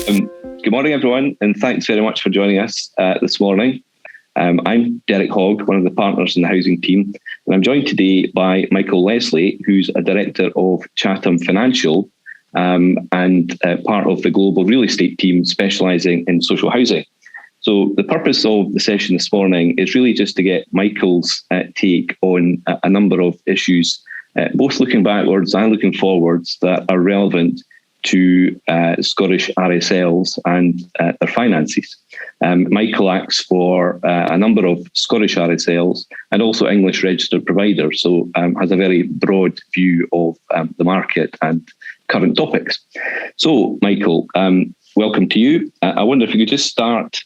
Good morning, everyone, and thanks very much for joining us this morning. I'm Derek Hogg, one of the partners in the housing team, and I'm joined today by Michael Leslie, who's a director of Chatham Financial and part of the global real estate team specialising in social housing. So the purpose of the session this morning is really just to get Michael's take on a number of issues, both looking backwards and looking forwards, that are relevant to Scottish RSLs and their finances. Michael acts for a number of Scottish RSLs and also English registered providers, so has a very broad view of the market and current topics. So, Michael, welcome to you. I wonder if you could just start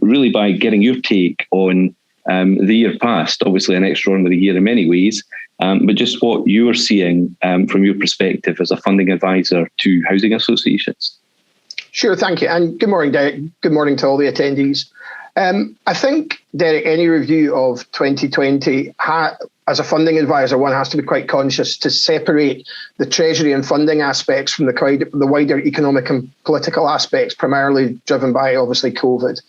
really by getting your take on the year past, obviously an extraordinary year in many ways, but just what you're seeing from your perspective as a funding advisor to housing associations. Sure, thank you. And good morning, Derek. Good morning to all the attendees. I think, Derek, any review of 2020, as a funding advisor, one has to be quite conscious to separate the Treasury and funding aspects from the wider economic and political aspects, primarily driven by, obviously, COVID.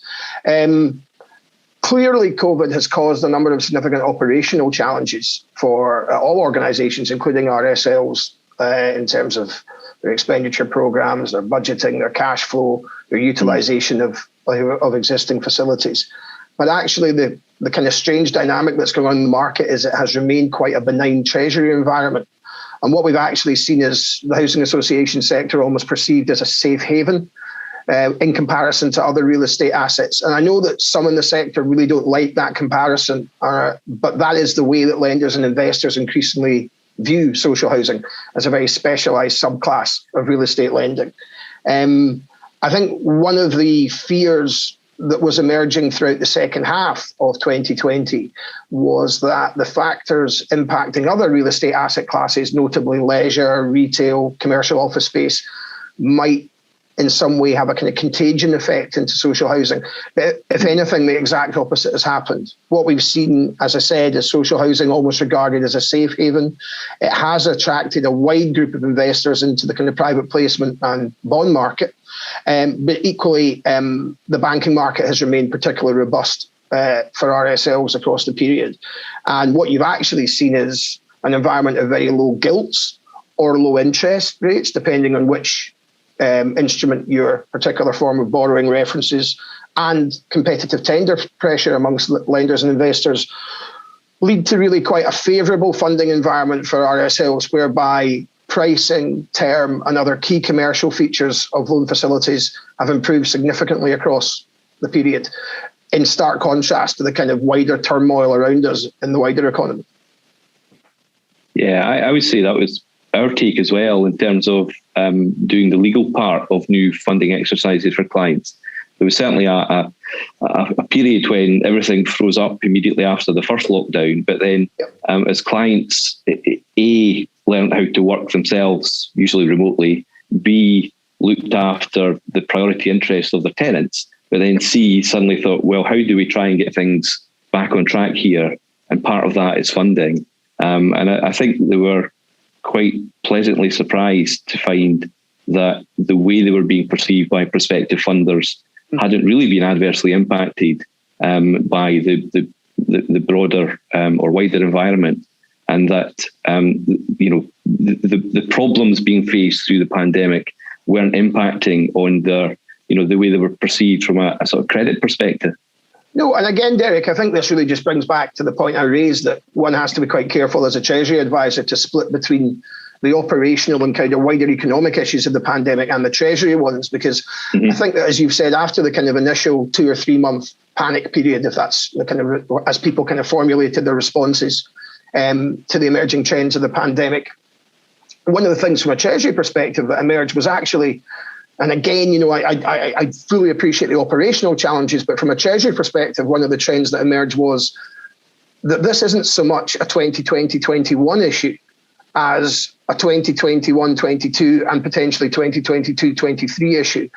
Clearly, COVID has caused a number of significant operational challenges for all organisations, including RSLs, in terms of their expenditure programmes, their budgeting, their cash flow, their utilisation of existing facilities. But actually, the kind of strange dynamic that's going on in the market is it has remained quite a benign Treasury environment. And what we've actually seen is the housing association sector almost perceived as a safe haven in comparison to other real estate assets. And I know that some in the sector really don't like that comparison, but that is the way that lenders and investors increasingly view social housing, as a very specialised subclass of real estate lending. I think one of the fears that was emerging throughout the second half of 2020 was that the factors impacting other real estate asset classes, notably leisure, retail, commercial office space, might in some way have a kind of contagion effect into social housing. But if anything, the exact opposite has happened. What we've seen, as I said, is social housing almost regarded as a safe haven. It has attracted a wide group of investors into the kind of private placement and bond market. But equally, the banking market has remained particularly robust for RSLs across the period. And what you've actually seen is an environment of very low gilts or low interest rates, depending on which instrument your particular form of borrowing references, and competitive tender pressure amongst lenders and investors lead to really quite a favourable funding environment for RSLs, whereby pricing, term and other key commercial features of loan facilities have improved significantly across the period, in stark contrast to the kind of wider turmoil around us in the wider economy. Yeah, I would say that was our take as well in terms of doing the legal part of new funding exercises for clients. There was certainly a period when everything froze up immediately after the first lockdown, but then as clients, A, learned how to work themselves, usually remotely, B, looked after the priority interests of their tenants, but then C, suddenly thought, well, how do we try and get things back on track here? And part of that is funding. And I think they were quite pleasantly surprised to find that the way they were being perceived by prospective funders hadn't really been adversely impacted by the broader or wider environment, and that the problems being faced through the pandemic weren't impacting on the way they were perceived from a sort of credit perspective. No, and again, Derek, I think this really just brings back to the point I raised, that one has to be quite careful as a Treasury advisor to split between the operational and kind of wider economic issues of the pandemic and the Treasury ones, because I think that, as you've said, after the kind of initial 2 or 3 month panic period, if that's the kind of, as people kind of formulated their responses to the emerging trends of the pandemic, one of the things from a Treasury perspective that emerged was actually, and again, I fully appreciate the operational challenges, but from a Treasury perspective, one of the trends that emerged was that this isn't so much a 2020-21 issue as a 2021-22 and potentially 2022-23 issue,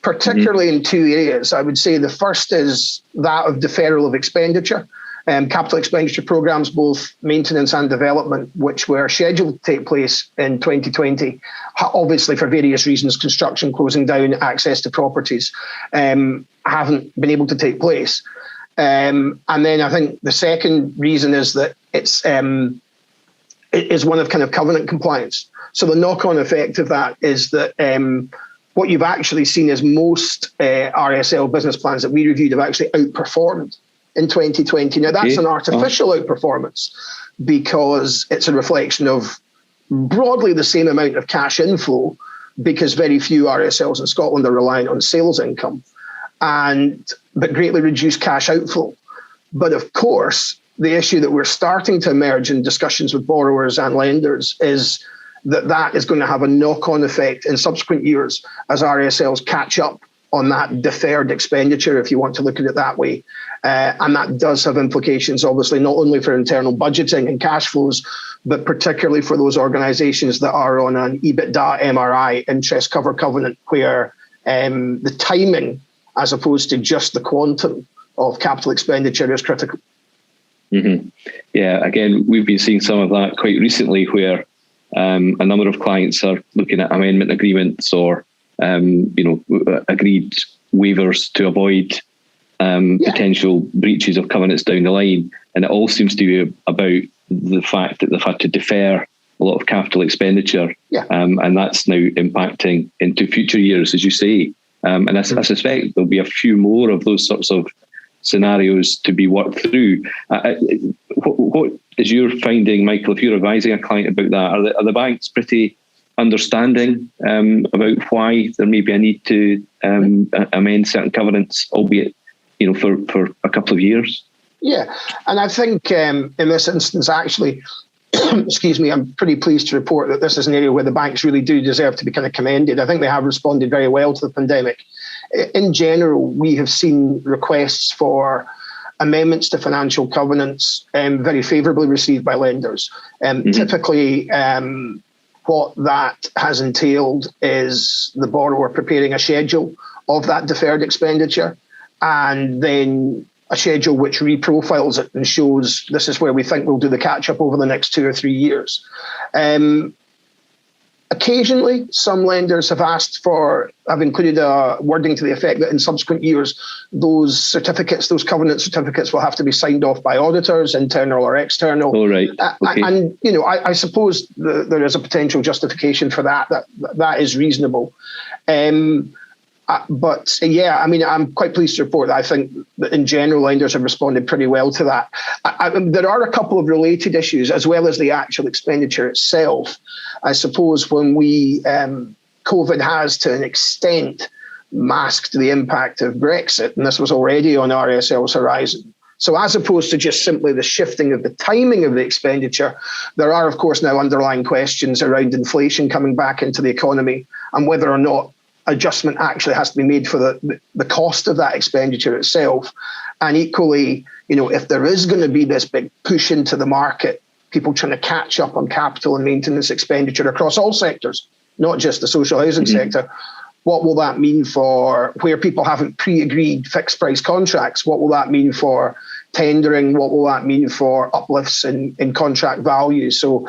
particularly in two areas. I would say the first is that of deferral of expenditure. capital expenditure programs, both maintenance and development, which were scheduled to take place in 2020. Obviously, for various reasons, construction closing down, access to properties, haven't been able to take place. And then I think the second reason is that it is one of kind of covenant compliance. So the knock-on effect of that is that what you've actually seen is most RSL business plans that we reviewed have actually outperformed in 2020. Now, that's an artificial outperformance because it's a reflection of broadly the same amount of cash inflow, because very few RSLs in Scotland are reliant on sales income, but greatly reduced cash outflow. But of course, the issue that we're starting to emerge in discussions with borrowers and lenders is that is going to have a knock-on effect in subsequent years as RSLs catch up on that deferred expenditure, if you want to look at it that way. And that does have implications, obviously, not only for internal budgeting and cash flows, but particularly for those organisations that are on an EBITDA MRI, interest cover covenant, where the timing, as opposed to just the quantum of capital expenditure, is critical. Mm-hmm. Yeah, again, we've been seeing some of that quite recently, where a number of clients are looking at amendment agreements or agreed waivers to avoid potential breaches of covenants down the line. And it all seems to be about the fact that they've had to defer a lot of capital expenditure. And that's now impacting into future years, as you say. And I suspect there'll be a few more of those sorts of scenarios to be worked through. What is your finding, Michael, if you're advising a client about that? Are the banks pretty understanding about why there may be a need to amend certain covenants, albeit for a couple of years? Yeah, and I think in this instance, actually, excuse me, I'm pretty pleased to report that this is an area where the banks really do deserve to be kind of commended. I think they have responded very well to the pandemic. In general, we have seen requests for amendments to financial covenants very favourably received by lenders. Typically, what that has entailed is the borrower preparing a schedule of that deferred expenditure, and then a schedule which reprofiles it and shows this is where we think we'll do the catch-up over the next 2 or 3 years. Occasionally, some lenders have included a wording to the effect that in subsequent years, those covenant certificates will have to be signed off by auditors, internal or external. All right. Okay. And I suppose there is a potential justification for that. That is reasonable. But yeah, I mean, I'm quite pleased to report that I think that in general, lenders have responded pretty well to that. There are a couple of related issues, as well as the actual expenditure itself. I suppose when COVID has to an extent masked the impact of Brexit, and this was already on RSL's horizon. So as opposed to just simply the shifting of the timing of the expenditure, there are, of course, now underlying questions around inflation coming back into the economy and whether or not adjustment actually has to be made for the cost of that expenditure itself. And equally, if there is going to be this big push into the market, people trying to catch up on capital and maintenance expenditure across all sectors, not just the social housing sector, what will that mean for where people haven't pre-agreed fixed price contracts? What will that mean for tendering? What will that mean for uplifts in contract value? So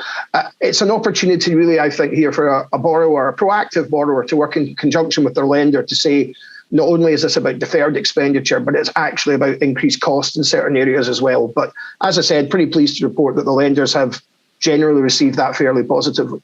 it's an opportunity really, I think, here for a borrower, a proactive borrower, to work in conjunction with their lender to say, not only is this about deferred expenditure, but it's actually about increased cost in certain areas as well. But as I said, pretty pleased to report that the lenders have generally received that fairly positively.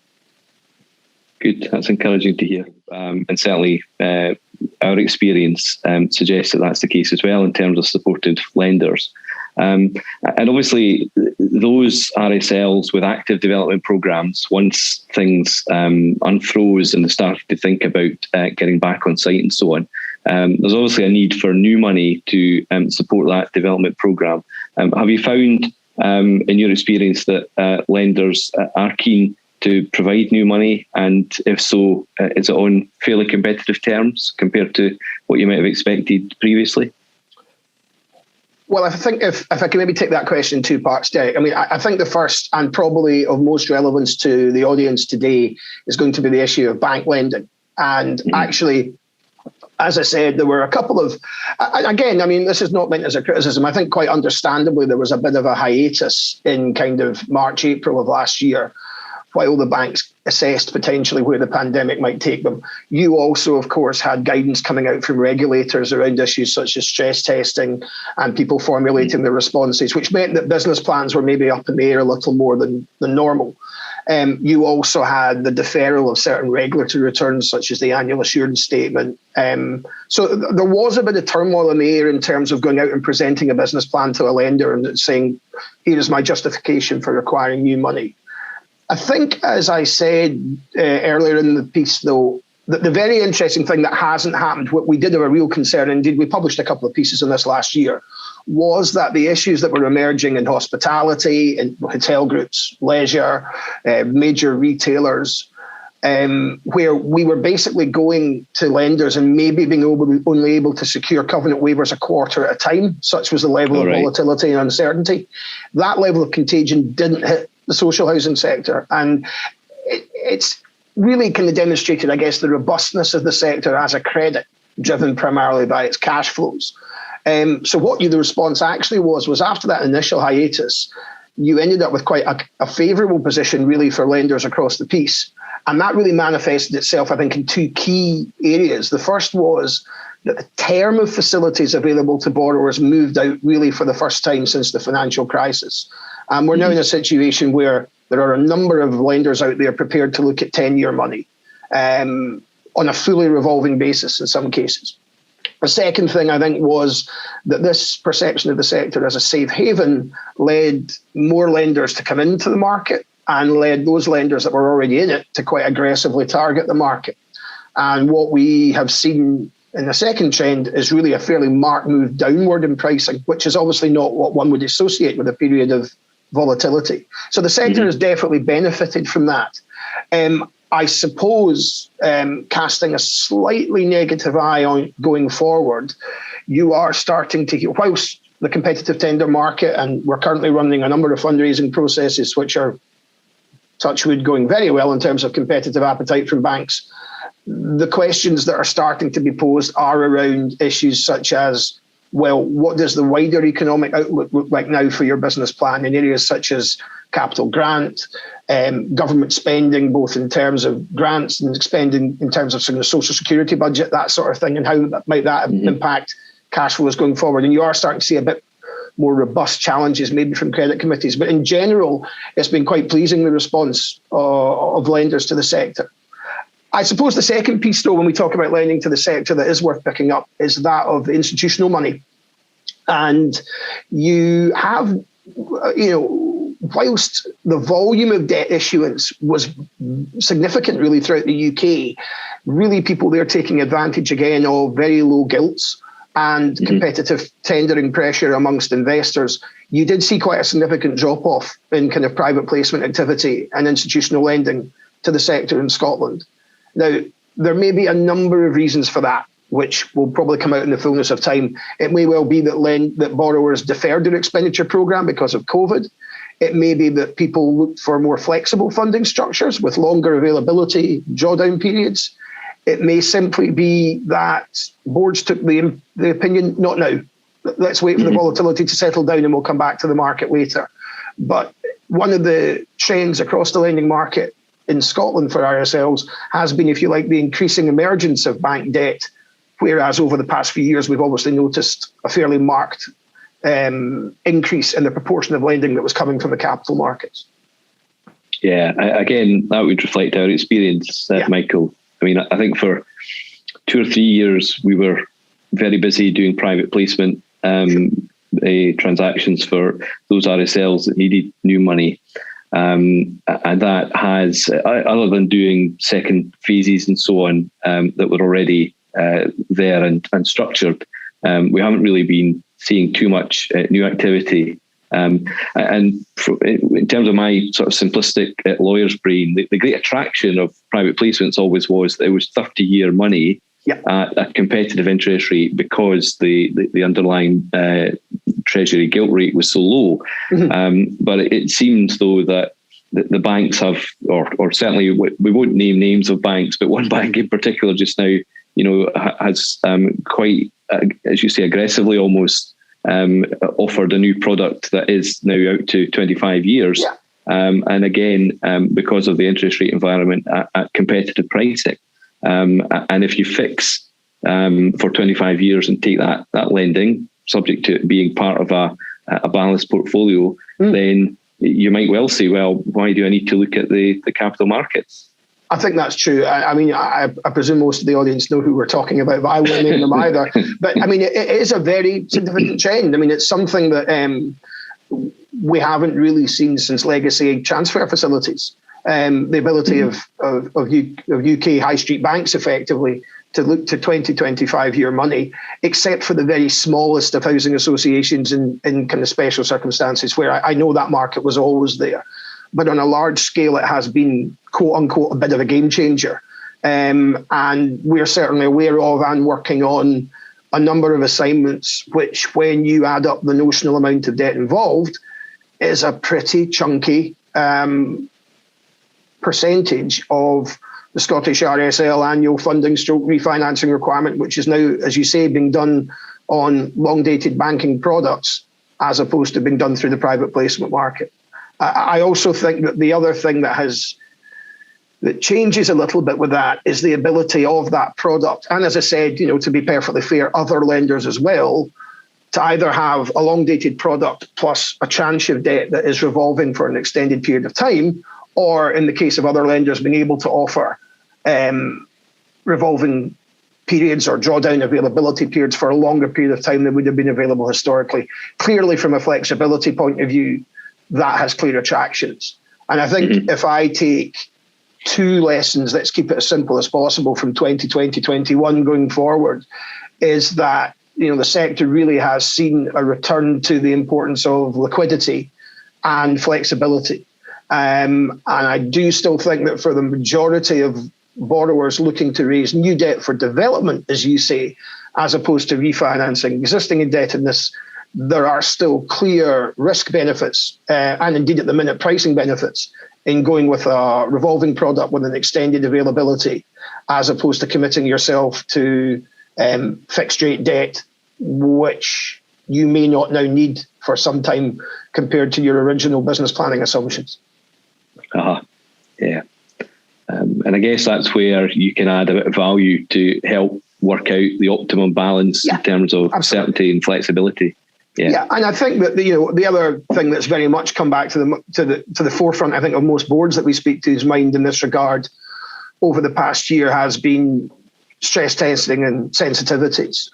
Good, that's encouraging to hear. And certainly our experience suggests that that's the case as well in terms of supported lenders. And obviously, those RSLs with active development programs, once things unfroze and they started to think about getting back on site and so on, there's obviously a need for new money to support that development program. Have you found, in your experience, that lenders are keen to provide new money? And if so, is it on fairly competitive terms compared to what you might have expected previously? Well, I think if I can maybe take that question in two parts, Derek. I mean, I think the first and probably of most relevance to the audience today is going to be the issue of bank lending. And actually, as I said, there were a couple of, again, I mean, this is not meant as a criticism. I think quite understandably, there was a bit of a hiatus in kind of March, April of last year, while the banks assessed potentially where the pandemic might take them. You also, of course, had guidance coming out from regulators around issues such as stress testing and people formulating their responses, which meant that business plans were maybe up in the air a little more than normal. You also had the deferral of certain regulatory returns, such as the annual assurance statement. So there was a bit of turmoil in the air in terms of going out and presenting a business plan to a lender and saying, here is my justification for requiring new money. I think, as I said earlier in the piece, though, that the very interesting thing that hasn't happened, what we did have a real concern, indeed, we published a couple of pieces on this last year, was that the issues that were emerging in hospitality, in hotel groups, leisure, major retailers, where we were basically going to lenders and maybe being only able to secure covenant waivers a quarter at a time, such was the level of volatility and uncertainty. That level of contagion didn't hit the social housing sector. And it's really kind of demonstrated, I guess, the robustness of the sector as a credit, driven primarily by its cash flows. So what the response actually was after that initial hiatus, you ended up with quite a favourable position really for lenders across the piece. And that really manifested itself, I think, in two key areas. The first was that the term of facilities available to borrowers moved out really for the first time since the financial crisis. And we're now in a situation where there are a number of lenders out there prepared to look at 10-year money on a fully revolving basis in some cases. The second thing, I think, was that this perception of the sector as a safe haven led more lenders to come into the market and led those lenders that were already in it to quite aggressively target the market. And what we have seen in the second trend is really a fairly marked move downward in pricing, which is obviously not what one would associate with a period of volatility. So the sector has definitely benefited from that. I suppose, casting a slightly negative eye on going forward, you are starting to hear, whilst the competitive tender market, and we're currently running a number of fundraising processes which are, touch wood, going very well in terms of competitive appetite from banks. The questions that are starting to be posed are around issues such as, well, what does the wider economic outlook look like now for your business plan in areas such as capital grant, government spending, both in terms of grants and spending in terms of the social security budget, that sort of thing, and how might that impact cash flows going forward? And you are starting to see a bit more robust challenges maybe from credit committees. But in general, it's been quite pleasing, the response of lenders to the sector. I suppose the second piece, though, when we talk about lending to the sector that is worth picking up is that of institutional money. And you have, whilst the volume of debt issuance was significant really throughout the UK, really people there taking advantage again of very low gilts and competitive tendering pressure amongst investors, you did see quite a significant drop-off in kind of private placement activity and institutional lending to the sector in Scotland. Now, there may be a number of reasons for that, which will probably come out in the fullness of time. It may well be that borrowers deferred their expenditure programme because of COVID. It may be that people looked for more flexible funding structures with longer availability, drawdown periods. It may simply be that boards took the opinion, not now. Let's wait for the volatility to settle down and we'll come back to the market later. But one of the trends across the lending market in Scotland for RSLs has been, if you like, the increasing emergence of bank debt, whereas over the past few years, we've obviously noticed a fairly marked increase in the proportion of lending that was coming from the capital markets. Yeah, again, that would reflect our experience, Michael. I mean, I think for 2 or 3 years, we were very busy doing private placement transactions for those RSLs that needed new money. And that has, other than doing second phases and so on, that were already there and structured, we haven't really been seeing too much new activity. And in terms of my sort of simplistic lawyer's brain, the great attraction of private placements always was that it was 30-year money at a competitive interest rate because the underlying Treasury gilt rate was so low. But it seems, though, that the banks have, or certainly we won't name names of banks, but one bank in particular just now, has quite, as you say, aggressively almost offered a new product that is now out to 25 years. Yeah. And again, because of the interest rate environment at competitive pricing. And if you fix for 25 years and take that lending, subject to it being part of a balanced portfolio, then you might well say, well, why do I need to look at the capital markets? I think that's true. I presume most of the audience know who we're talking about, but I won't name them either. But it is a very significant trend. It's something that we haven't really seen since legacy transfer facilities. The ability of UK high street banks effectively to look to 20, 25-year money, except for the very smallest of housing associations in kind of special circumstances where I know that market was always there. But on a large scale, it has been, quote unquote, a bit of a game changer. And we're certainly aware of and working on a number of assignments, which when you add up the notional amount of debt involved, is a pretty chunky percentage of the Scottish RSL annual funding stroke refinancing requirement, which is now, as you say, being done on long-dated banking products as opposed to being done through the private placement market. I also think that the other thing that changes a little bit with that is the ability of that product. And as I said, to be perfectly fair, other lenders as well, to either have a long-dated product plus a tranche of debt that is revolving for an extended period of time, or in the case of other lenders, being able to offer revolving periods or drawdown availability periods for a longer period of time than would have been available historically. Clearly, from a flexibility point of view, that has clear attractions. And I think if I take two lessons, let's keep it as simple as possible from 2020, 21 going forward, is that the sector really has seen a return to the importance of liquidity and flexibility. And I do still think that for the majority of borrowers looking to raise new debt for development, as you say, as opposed to refinancing existing indebtedness, there are still clear risk benefits and indeed at the minute pricing benefits in going with a revolving product with an extended availability as opposed to committing yourself to fixed rate debt, which you may not now need for some time compared to your original business planning assumptions. Yeah. And I guess that's where you can add a bit of value to help work out the optimum balance in terms of certainty and flexibility. Yeah, and I think that the other thing that's very much come back to the forefront, I think, of most boards that we speak to's mind in this regard over the past year has been stress testing and sensitivities,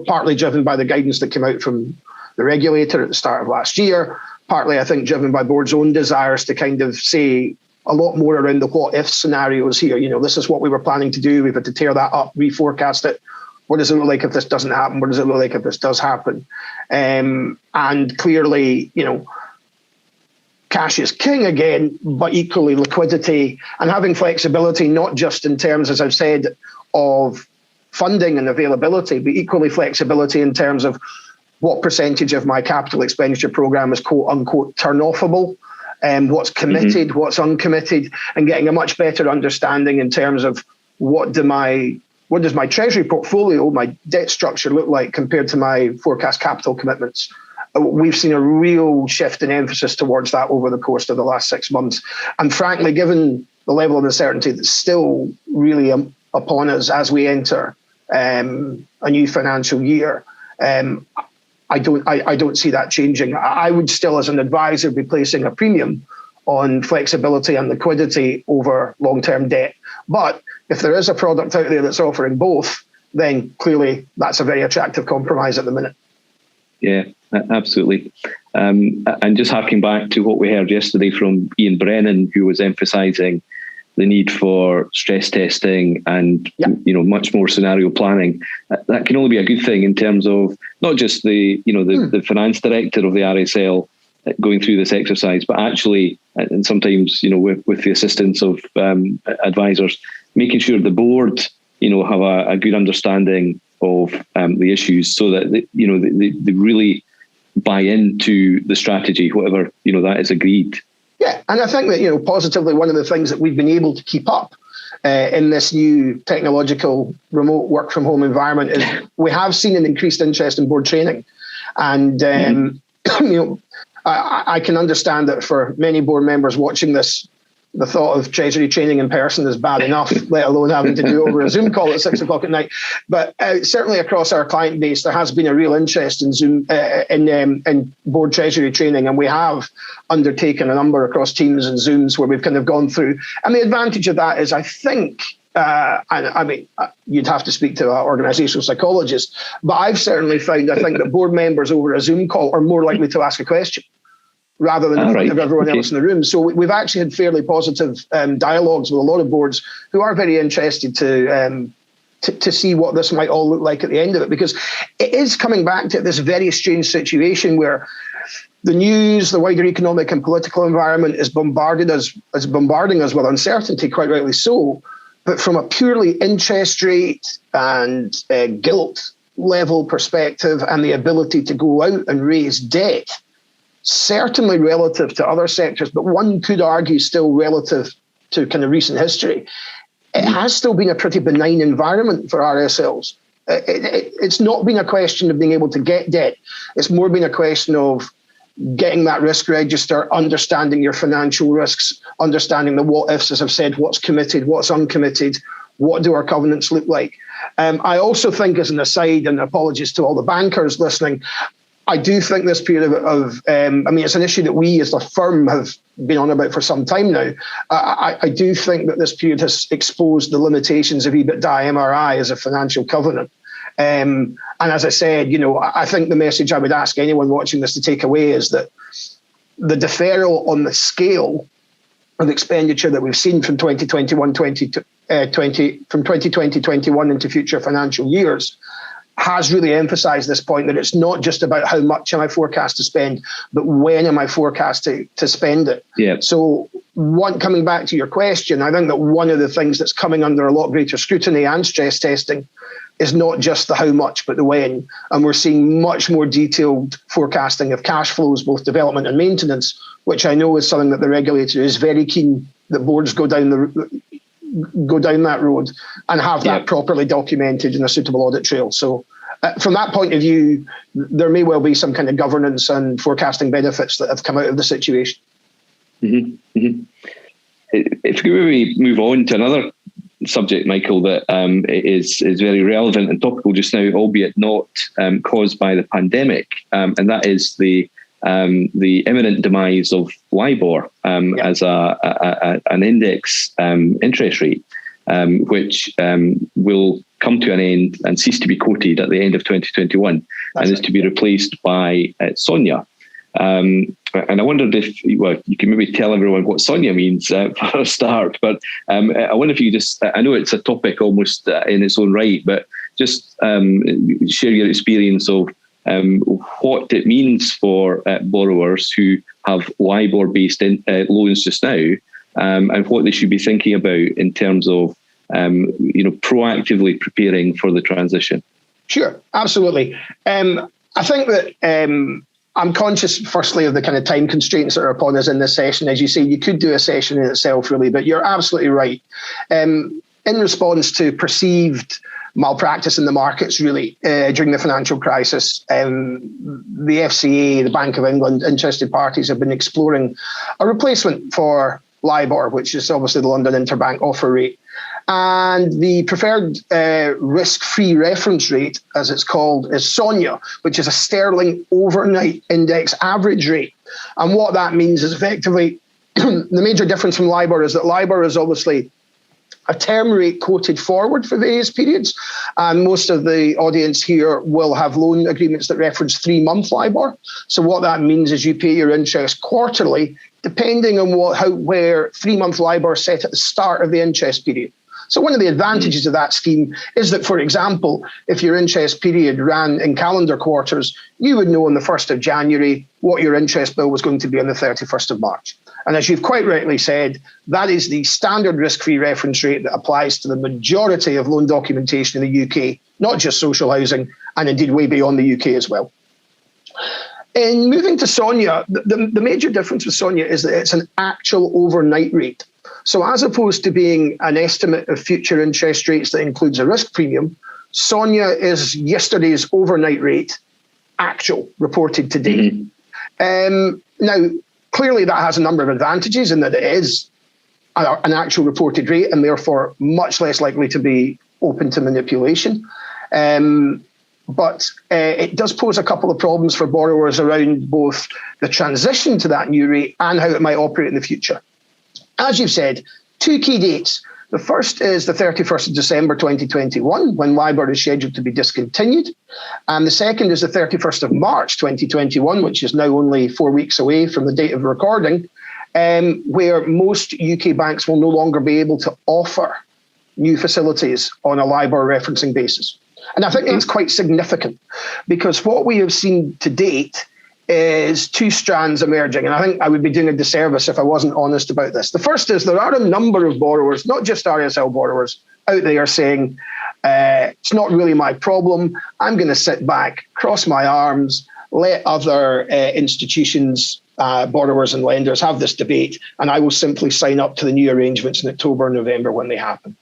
partly driven by the guidance that came out from the regulator at the start of last year, partly, I think, driven by boards' own desires to kind of say a lot more around the what-if scenarios here. This is what we were planning to do. We've had to tear that up, reforecast it. What does it look like if this doesn't happen? What does it look like if this does happen? And clearly, cash is king again, but equally liquidity and having flexibility, not just in terms, as I've said, of funding and availability, but equally flexibility in terms of what percentage of my capital expenditure program is quote unquote turn-offable, what's committed, what's uncommitted, and getting a much better understanding in terms of what does my treasury portfolio, my debt structure look like compared to my forecast capital commitments. We've seen a real shift in emphasis towards that over the course of the last 6 months. And frankly, given the level of uncertainty that's still really upon us as we enter a new financial year, I don't see that changing. I would still, as an advisor, be placing a premium on flexibility and liquidity over long-term debt. But if there is a product out there that's offering both, then clearly that's a very attractive compromise at the minute. Yeah, absolutely. And just harking back to what we heard yesterday from Ian Brennan, who was emphasising the need for stress testing and much more scenario planning. That can only be a good thing in terms of not just the finance director of the RSL going through this exercise, but actually, and sometimes with the assistance of advisors, making sure the board have a good understanding of the issues, so that they really buy into the strategy, whatever that is agreed. Yeah, and I think that positively, one of the things that we've been able to keep up in this new technological remote work from home environment is we have seen an increased interest in board training. And, I can understand that for many board members watching this, the thought of Treasury training in person is bad enough, let alone having to do over a Zoom call at 6 o'clock at night. But certainly across our client base, there has been a real interest in Zoom, in board Treasury training, and we have undertaken a number across Teams and Zooms where we've kind of gone through. And the advantage of that is, I think, you'd have to speak to an organisational psychologist, but I've certainly found, I think that board members over a Zoom call are more likely to ask a question rather than in front of everyone else in the room. So we've actually had fairly positive dialogues with a lot of boards who are very interested to see what this might all look like at the end of it, because it is coming back to this very strange situation where the news, the wider economic and political environment is bombarding us with uncertainty, quite rightly so. But from a purely interest rate and gilt level perspective and the ability to go out and raise debt, certainly relative to other sectors, but one could argue still relative to kind of recent history, it has still been a pretty benign environment for RSLs. It's not been a question of being able to get debt. It's more been a question of getting that risk register, understanding your financial risks, understanding the what ifs, as I've said, what's committed, what's uncommitted, what do our covenants look like. I also think, as an aside, and apologies to all the bankers listening, I do think this period it's an issue that we as a firm have been on about for some time now. I do think that this period has exposed the limitations of EBITDA MRI as a financial covenant. And as I said, I think the message I would ask anyone watching this to take away is that the deferral on the scale of expenditure that we've seen from 2020-21 into future financial years has really emphasised this point, that it's not just about how much am I forecast to spend, but when am I forecast to spend it. Yeah. So coming back to your question, I think that one of the things that's coming under a lot greater scrutiny and stress testing is not just the how much, but the when. And we're seeing much more detailed forecasting of cash flows, both development and maintenance, which I know is something that the regulator is very keen that boards go down that road and have that properly documented in a suitable audit trail. So from that point of view, there may well be some kind of governance and forecasting benefits that have come out of the situation. Mm-hmm. Mm-hmm. If we maybe move on to another subject, Michael, that is very relevant and topical just now, albeit not caused by the pandemic, and that is the imminent demise of LIBOR as an index interest rate, which will come to an end and cease to be quoted at the end of 2021, and is to be replaced by SONIA. And I wondered if you can maybe tell everyone what SONIA means for a start, but I wonder if you just, I know it's a topic almost in its own right, but just share your experience of what it means for borrowers who have LIBOR-based loans just now, and what they should be thinking about in terms of proactively preparing for the transition. Sure, absolutely. I think that I'm conscious, firstly, of the kind of time constraints that are upon us in this session. As you say, you could do a session in itself, really, but you're absolutely right. In response to perceived malpractice in the markets, really, during the financial crisis, the FCA, the Bank of England, interested parties have been exploring a replacement for LIBOR, which is obviously the London Interbank Offer Rate. And the preferred risk-free reference rate, as it's called, is SONIA, which is a sterling overnight index average rate. And what that means is effectively the major difference from LIBOR is that LIBOR is obviously a term rate quoted forward for various periods. And most of the audience here will have loan agreements that reference 3-month LIBOR. So what that means is you pay your interest quarterly, depending on where 3-month LIBOR is set at the start of the interest period. So one of the advantages of that scheme is that, for example, if your interest period ran in calendar quarters, you would know on the 1st of January what your interest bill was going to be on the 31st of March. And as you've quite rightly said, that is the standard risk-free reference rate that applies to the majority of loan documentation in the UK, not just social housing, and indeed way beyond the UK as well. In moving to SONIA, the major difference with SONIA is that it's an actual overnight rate. So as opposed to being an estimate of future interest rates that includes a risk premium, SONIA is yesterday's overnight rate, actual, reported today. Now, clearly that has a number of advantages in that it is an actual reported rate and therefore much less likely to be open to manipulation. But it does pose a couple of problems for borrowers around both the transition to that new rate and how it might operate in the future. As you've said, two key dates. The first is the 31st of December 2021, when LIBOR is scheduled to be discontinued. And the second is the 31st of March 2021, which is now only 4 weeks away from the date of recording, where most UK banks will no longer be able to offer new facilities on a LIBOR referencing basis. And I think that's quite significant because what we have seen to date is two strands emerging. And I think I would be doing a disservice if I wasn't honest about this. The first is there are a number of borrowers, not just RSL borrowers, out there saying, it's not really my problem. I'm going to sit back, cross my arms, let other institutions, borrowers and lenders have this debate, and I will simply sign up to the new arrangements in October and November when they happen.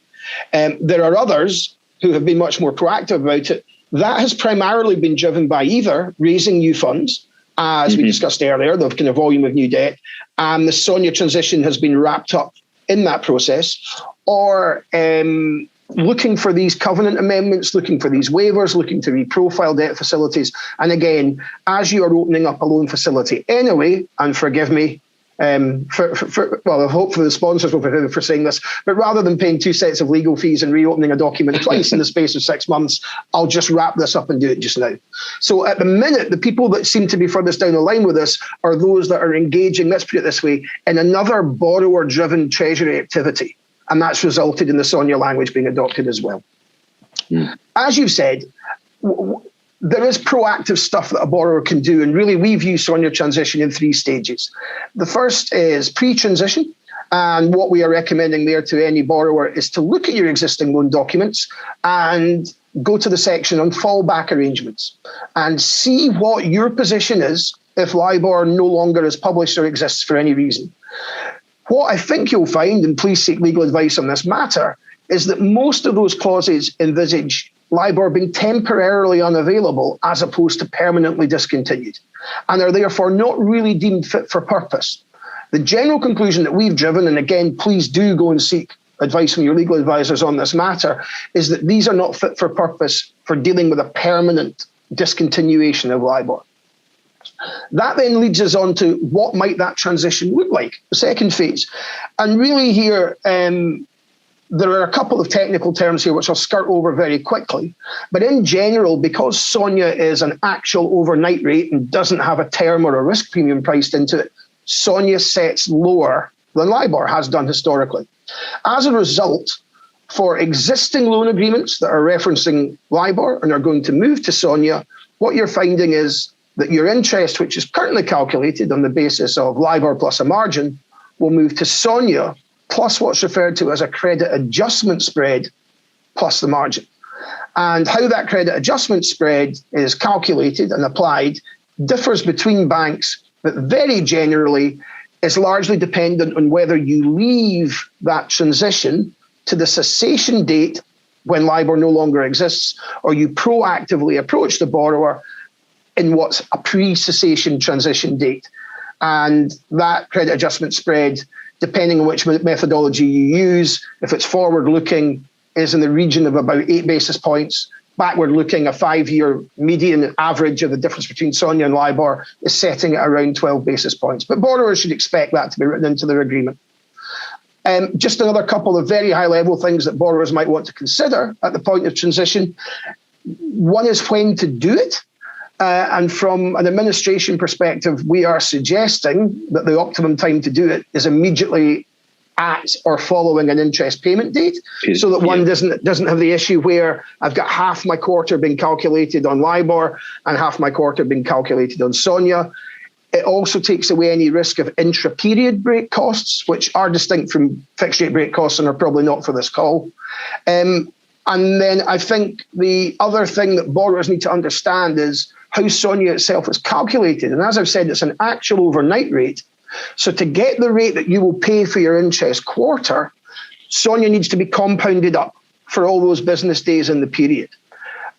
There are others who have been much more proactive about it. That has primarily been driven by either raising new funds, as we discussed earlier, the kind of volume of new debt, and the SONIA transition has been wrapped up in that process, or looking for these covenant amendments, looking for these waivers, looking to reprofile debt facilities. And again, as you are opening up a loan facility anyway, and forgive me, well, I hope for the sponsors will forgive me for saying this, but rather than paying two sets of legal fees and reopening a document twice in the space of 6 months, I'll just wrap this up and do it just now. So at the minute, the people that seem to be furthest down the line with this are those that are engaging, let's put it this way, in another borrower-driven treasury activity. And that's resulted in the SONIA language being adopted as well. As you've said, there is proactive stuff that a borrower can do. And really, we view SONIA transition in 3 stages. The first is pre-transition. And what we are recommending there to any borrower is to look at your existing loan documents and go to the section on fallback arrangements and see what your position is if LIBOR no longer is published or exists for any reason. What I think you'll find, and please seek legal advice on this matter, is that most of those clauses envisage LIBOR being temporarily unavailable as opposed to permanently discontinued, and are therefore not really deemed fit for purpose. The general conclusion that we've driven, and again, please do go and seek advice from your legal advisors on this matter, is that these are not fit for purpose for dealing with a permanent discontinuation of LIBOR. That then leads us on to what might that transition look like, the second phase. And really here, there are a couple of technical terms here which I'll skirt over very quickly. But in general, because SONIA is an actual overnight rate and doesn't have a term or a risk premium priced into it, SONIA sets lower than LIBOR has done historically. As a result, for existing loan agreements that are referencing LIBOR and are going to move to SONIA, what you're finding is that your interest, which is currently calculated on the basis of LIBOR plus a margin, will move to SONIA plus what's referred to as a credit adjustment spread plus the margin. And how that credit adjustment spread is calculated and applied differs between banks, but very generally is largely dependent on whether you leave that transition to the cessation date when LIBOR no longer exists, or you proactively approach the borrower in what's a pre-cessation transition date. And that credit adjustment spread, depending on which methodology you use, if it's forward-looking, is in the region of about 8 basis points. Backward-looking, a 5-year median average of the difference between SONIA and LIBOR is setting at around 12 basis points. But borrowers should expect that to be written into their agreement. Just another couple of very high-level things that borrowers might want to consider at the point of transition. One is when to do it. And from an administration perspective, we are suggesting that the optimum time to do it is immediately at or following an interest payment date, so that one doesn't have the issue where I've got half my quarter being calculated on LIBOR and half my quarter being calculated on SONIA. It also takes away any risk of intra-period break costs, which are distinct from fixed rate break costs and are probably not for this call. And then I think the other thing that borrowers need to understand is how SONIA itself is calculated. And as I've said, it's an actual overnight rate. So to get the rate that you will pay for your interest quarter, SONIA needs to be compounded up for all those business days in the period.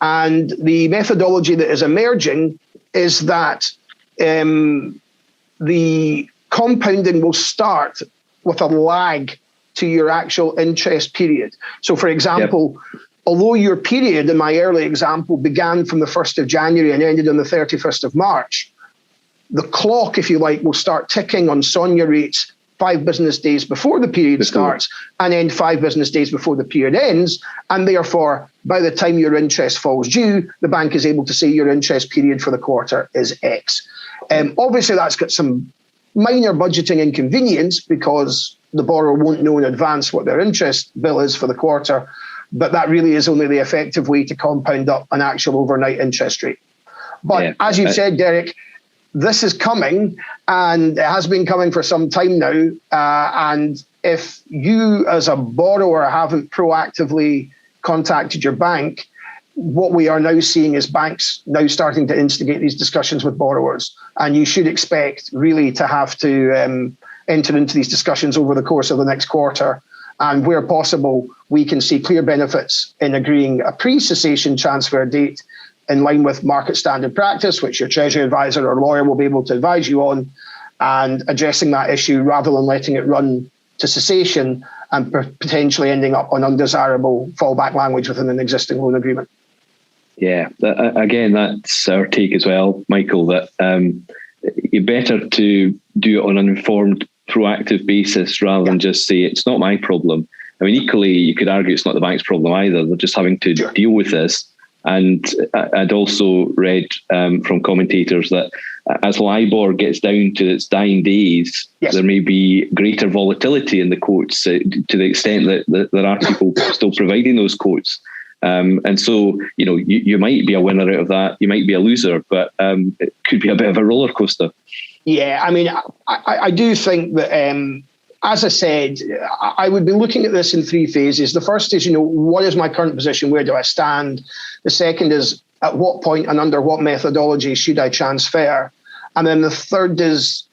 And the methodology that is emerging is that the compounding will start with a lag to your actual interest period. So, for example, although your period in my early example began from the 1st of January and ended on the 31st of March, the clock, if you like, will start ticking on SONIA rates 5 business days before the period starts and end 5 business days before the period ends. And therefore, by the time your interest falls due, the bank is able to say your interest period for the quarter is X. Obviously, that's got some minor budgeting inconvenience because the borrower won't know in advance what their interest bill is for the quarter. But that really is only the effective way to compound up an actual overnight interest rate. But as you've said, Derek, this is coming, and it has been coming for some time now. And if you as a borrower haven't proactively contacted your bank, what we are now seeing is banks now starting to instigate these discussions with borrowers. And you should expect really to have to enter into these discussions over the course of the next quarter. And where possible, we can see clear benefits in agreeing a pre-cessation transfer date in line with market standard practice, which your treasury advisor or lawyer will be able to advise you on, and addressing that issue rather than letting it run to cessation and potentially ending up on undesirable fallback language within an existing loan agreement. Yeah, again, that's our take as well, Michael, that you're better to do it on an informed, proactive basis rather than just say, it's not my problem. I mean, equally, you could argue it's not the bank's problem either. They're just having to deal with this. And I'd also read from commentators that as LIBOR gets down to its dying days, there may be greater volatility in the quotes to the extent that there are people still providing those quotes. And so, you might be a winner out of that. You might be a loser, but it could be a bit of a roller coaster. Yeah, I mean, I do think that, as I said, I would be looking at this in 3 phases. The first is, what is my current position? Where do I stand? The second is, at what point and under what methodology should I transfer? And then the third is,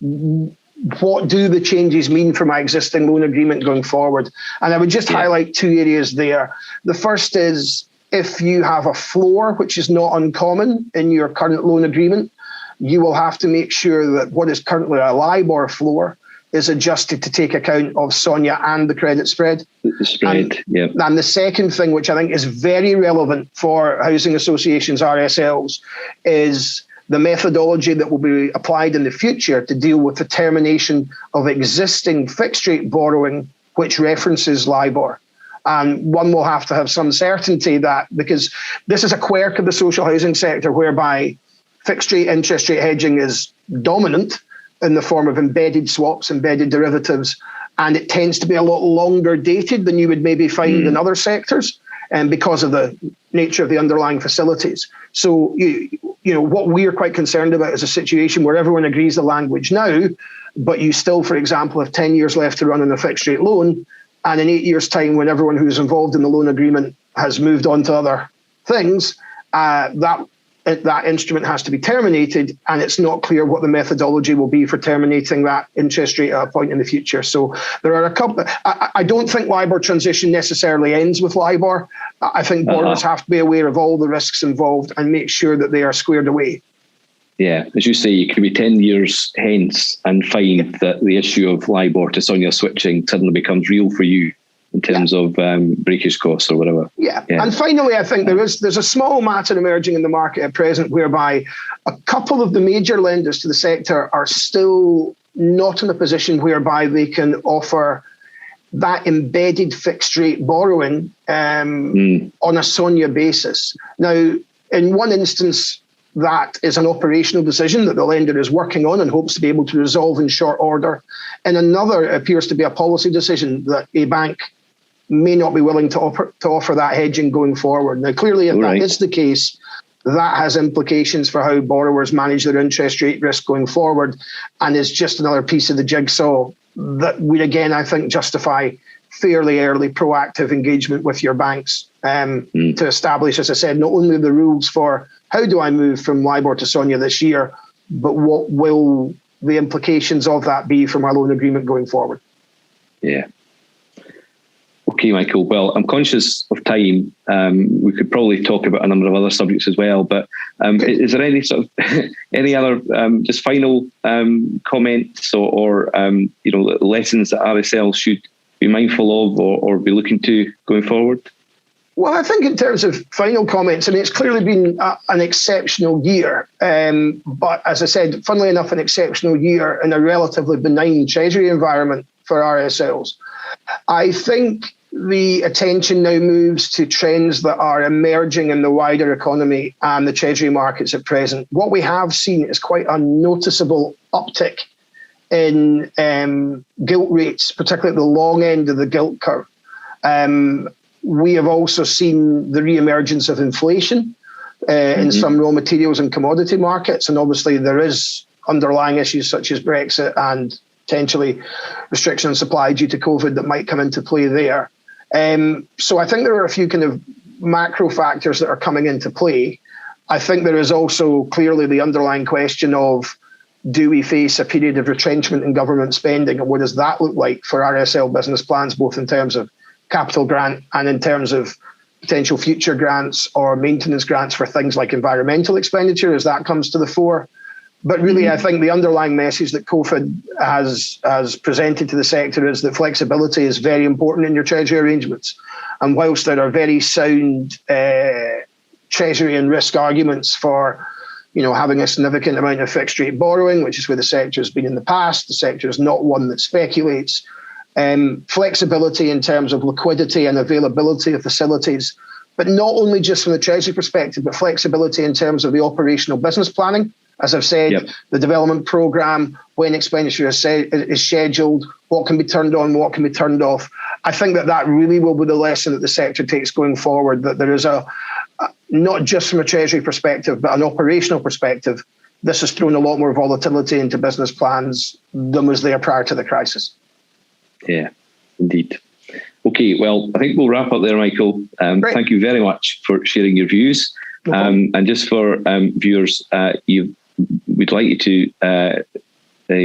what do the changes mean for my existing loan agreement going forward? And I would just highlight 2 areas there. The first is, if you have a floor, which is not uncommon in your current loan agreement, you will have to make sure that what is currently a LIBOR floor is adjusted to take account of SONIA and the credit spread. And the second thing, which I think is very relevant for housing associations, RSLs, is the methodology that will be applied in the future to deal with the termination of existing fixed rate borrowing, which references LIBOR. And one will have to have some certainty that, because this is a quirk of the social housing sector whereby fixed rate interest rate hedging is dominant in the form of embedded swaps, embedded derivatives, and it tends to be a lot longer dated than you would maybe find in other sectors, and because of the nature of the underlying facilities. So, what we're quite concerned about is a situation where everyone agrees the language now, but you still, for example, have 10 years left to run on a fixed rate loan, and in 8 years' time, when everyone who's involved in the loan agreement has moved on to other things, that instrument has to be terminated, and it's not clear what the methodology will be for terminating that interest rate at a point in the future. So there are a couple. I don't think LIBOR transition necessarily ends with LIBOR. I think borrowers have to be aware of all the risks involved and make sure that they are squared away. Yeah, as you say, you could be 10 years hence and find that the issue of LIBOR to SONIA switching suddenly becomes real for you in terms of breakage costs or whatever. Yeah. And finally, I think there's a small matter emerging in the market at present whereby a couple of the major lenders to the sector are still not in a position whereby they can offer that embedded fixed rate borrowing on a SONIA basis. Now, in one instance, that is an operational decision that the lender is working on and hopes to be able to resolve in short order. In another, it appears to be a policy decision that a bank may not be willing to offer that hedging going forward. Now, clearly, if that is the case, that has implications for how borrowers manage their interest rate risk going forward, and is just another piece of the jigsaw that would, again, I think, justify fairly early proactive engagement with your banks to establish, as I said, not only the rules for how do I move from LIBOR to SONIA this year, but what will the implications of that be from our loan agreement going forward. Yeah. Okay, Michael. Well, I'm conscious of time. We could probably talk about a number of other subjects as well, but is there any sort of any other just final comments or lessons that RSL should be mindful of or be looking to going forward? Well, I think in terms of final comments, I mean, it's clearly been an exceptional year. But as I said, funnily enough, an exceptional year in a relatively benign treasury environment for RSLs. I think the attention now moves to trends that are emerging in the wider economy and the treasury markets at present. What we have seen is quite a noticeable uptick in gilt rates, particularly at the long end of the gilt curve. We have also seen the re-emergence of inflation in some raw materials and commodity markets. And obviously there is underlying issues such as Brexit and potentially restriction on supply due to COVID that might come into play there. So I think there are a few kind of macro factors that are coming into play. I think there is also clearly the underlying question of, do we face a period of retrenchment in government spending, and what does that look like for RSL business plans, both in terms of capital grant and in terms of potential future grants or maintenance grants for things like environmental expenditure as that comes to the fore. But really, I think the underlying message that COVID has presented to the sector is that flexibility is very important in your treasury arrangements. And whilst there are very sound treasury and risk arguments for having a significant amount of fixed rate borrowing, which is where the sector has been in the past, the sector is not one that speculates. Flexibility in terms of liquidity and availability of facilities, but not only just from the treasury perspective, but flexibility in terms of the operational business planning. As I've said, the development programme, when expenditure is scheduled, what can be turned on, what can be turned off. I think that really will be the lesson that the sector takes going forward, that there is not just from a treasury perspective, but an operational perspective, this has thrown a lot more volatility into business plans than was there prior to the crisis. Yeah, indeed. Okay, well, I think we'll wrap up there, Michael. Thank you very much for sharing your views. And just for viewers, we'd like you to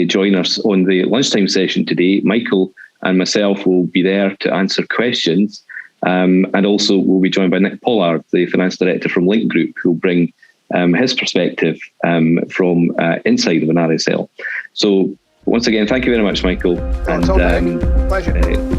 join us on the lunchtime session today. Michael and myself will be there to answer questions. And also we'll be joined by Nick Pollard, the Finance Director from Link Group, who will bring his perspective from inside of an RSL. So once again, thank you very much, Michael. Pleasure.